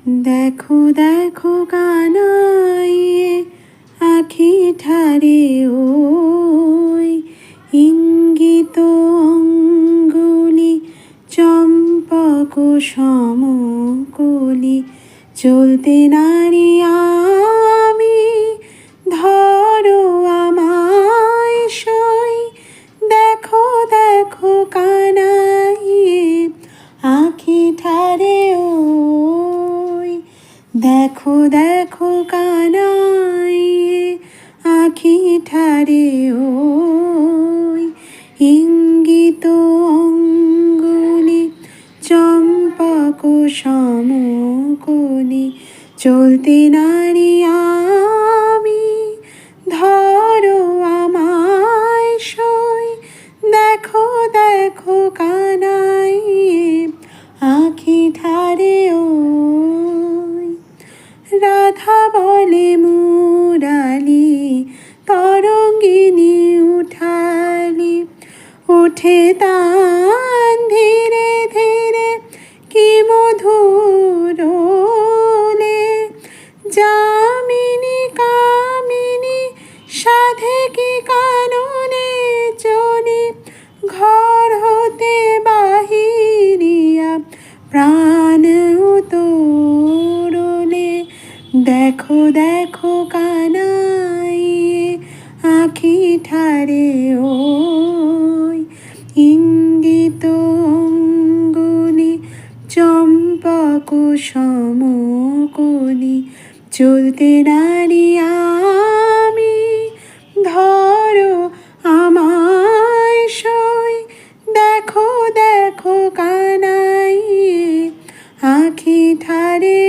দেখো দেখো কানাইয়ে আখি ঠারে ওই ইঙ্গিত অঙ্গুলি চম্পক সমকলি চলতে নারী আমি ধরো আমায় সই দেখো দেখো কানাইয়ে আখি ঠারে ওই দেখো দেখো কানাইয়ে আখি ঠারে ওই ইঙ্গিত অঙ্গুলি চম্পক সমকলি চলতে নারী আমি ধরো আমায় সই দেখো দেখো কানাইয়ে আখি ঠারে ওই রাধা বলে মুরালি তরঙ্গিনী উঠালি ওঠে তান ধীরে ধীরে কি মধুর ওলে যামিনী কামিনী সাধে কি কাননে চলি ঘর হতে বাহিরিয়া প্রাণ তোরলে দেখো দেখো কানাইয়ে আখি ঠারে ওই ইঙ্গিত অঙ্গুলি চম্পক সমকলি চলতে নারী আমি ধরো আমায় সই দেখো দেখো কানাইয়ে আখি ঠারে